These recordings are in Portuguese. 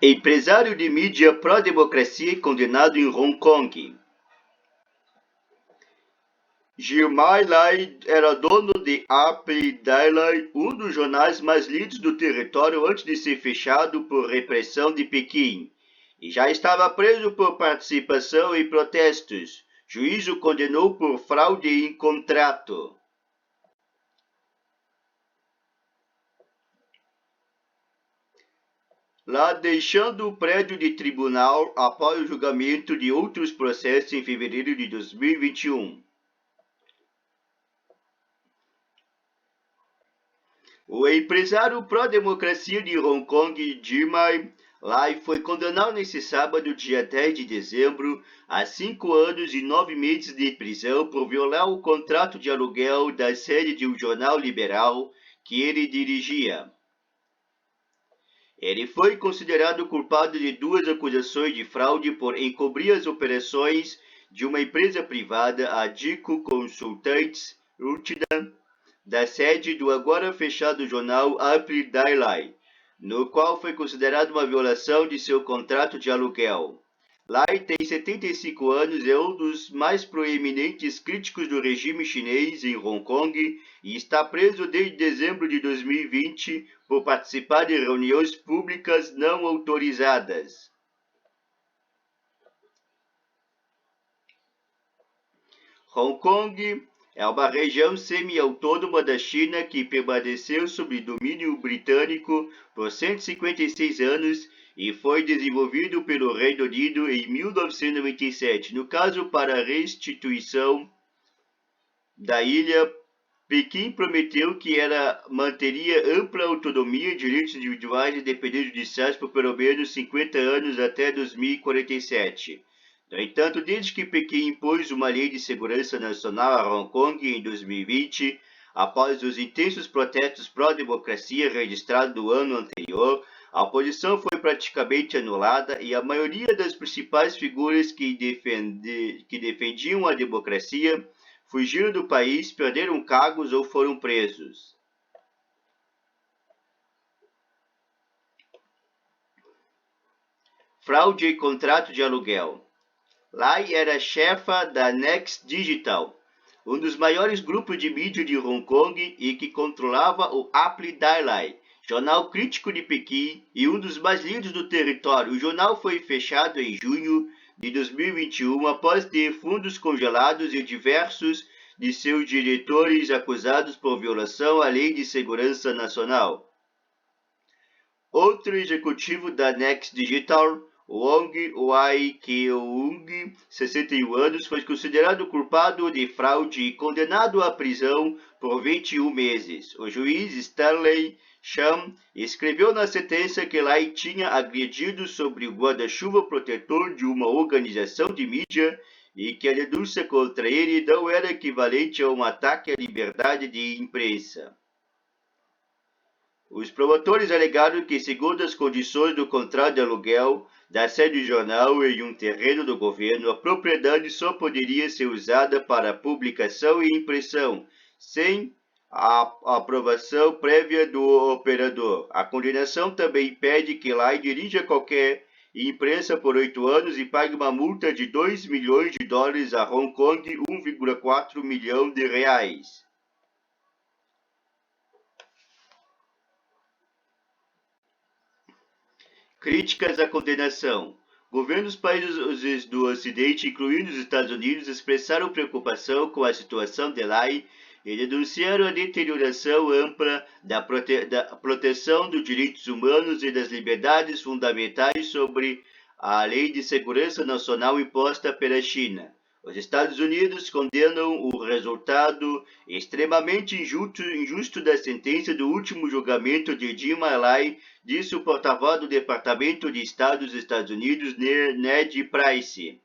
Empresário de mídia pró-democracia condenado em Hong Kong. Gilmar Lai era dono de AP Daily, um dos jornais mais lidos do território antes de ser fechado por repressão de Pequim, e já estava preso por participação em protestos. Juízo condenou por fraude em contrato. Lá deixando o prédio de tribunal após o julgamento de outros processos em fevereiro de 2021. O empresário pró-democracia de Hong Kong, Gilmar Lai, foi condenado nesse sábado, dia 10 de dezembro, a 5 anos e 9 meses de prisão por violar o contrato de aluguel da sede de um jornal liberal que ele dirigia. Ele foi considerado culpado de duas acusações de fraude por encobrir as operações de uma empresa privada, a Dico Consultants Ltd, da sede do agora fechado jornal Apple Daily, no qual foi considerado uma violação de seu contrato de aluguel. Lai tem 75 anos e é um dos mais proeminentes críticos do regime chinês em Hong Kong e está preso desde dezembro de 2020 por participar de reuniões públicas não autorizadas. Hong Kong é uma região semi-autônoma da China que permaneceu sob domínio britânico por 156 anos e foi desenvolvido pelo Reino Unido em 1997. No caso, para a restituição da ilha, Pequim prometeu que manteria ampla autonomia e direitos individuais independentes judiciais por pelo menos 50 anos até 2047. No entanto, desde que Pequim impôs uma lei de segurança nacional a Hong Kong em 2020, após os intensos protestos pró-democracia registrados no ano anterior, a oposição foi praticamente anulada e a maioria das principais figuras que defendiam a democracia fugiram do país, perderam cargos ou foram presos. Fraude em contrato de aluguel. Lai era chefa da Next Digital, um dos maiores grupos de mídia de Hong Kong e que controlava o Apple Daily, jornal crítico de Pequim e um dos mais lidos do território. O jornal foi fechado em junho de 2021 após ter fundos congelados e diversos de seus diretores acusados por violação à Lei de Segurança Nacional. Outro executivo da Next Digital, Wong Wai-keung, 61 anos, foi considerado culpado de fraude e condenado à prisão por 21 meses. O juiz Stanley Chan escreveu na sentença que Lai tinha agredido sobre o guarda-chuva protetor de uma organização de mídia e que a denúncia contra ele não era equivalente a um ataque à liberdade de imprensa. Os promotores alegaram que, segundo as condições do contrato de aluguel da sede do jornal em um terreno do governo, a propriedade só poderia ser usada para publicação e impressão, sem a aprovação prévia do operador. A condenação também impede que Lai dirija qualquer imprensa por 8 anos e pague uma multa de 2 milhões de dólares a Hong Kong, 1,4 milhão de reais. Críticas à condenação. Governos dos países do Ocidente, incluindo os Estados Unidos, expressaram preocupação com a situação de Lai e denunciaram a deterioração ampla da proteção dos direitos humanos e das liberdades fundamentais sobre a Lei de Segurança Nacional imposta pela China. Os Estados Unidos condenam o resultado extremamente injusto da sentença do último julgamento de Gilmar Lai, disse o porta-voz do Departamento de Estado dos Estados Unidos, Ned Price,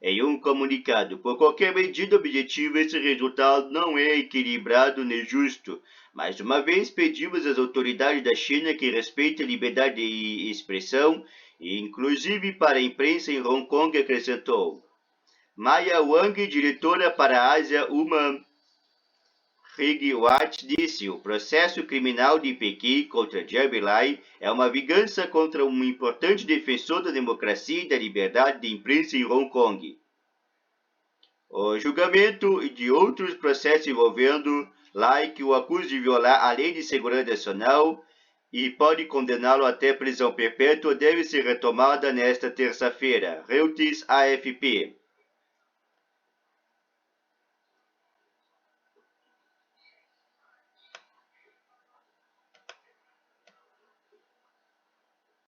em um comunicado. Por qualquer medida objetiva, esse resultado não é equilibrado nem justo. Mais uma vez, pedimos às autoridades da China que respeitem a liberdade de expressão, inclusive para a imprensa em Hong Kong, acrescentou. Maya Wang, diretora para a Ásia, uma Rig Watch disse: o processo criminal de Pequim contra Zhang Lai é uma vingança contra um importante defensor da democracia e da liberdade de imprensa em Hong Kong. O julgamento de outros processos envolvendo Lai, que o acusa de violar a Lei de Segurança Nacional e pode condená-lo até prisão perpétua, deve ser retomada nesta terça-feira. Reuters AFP.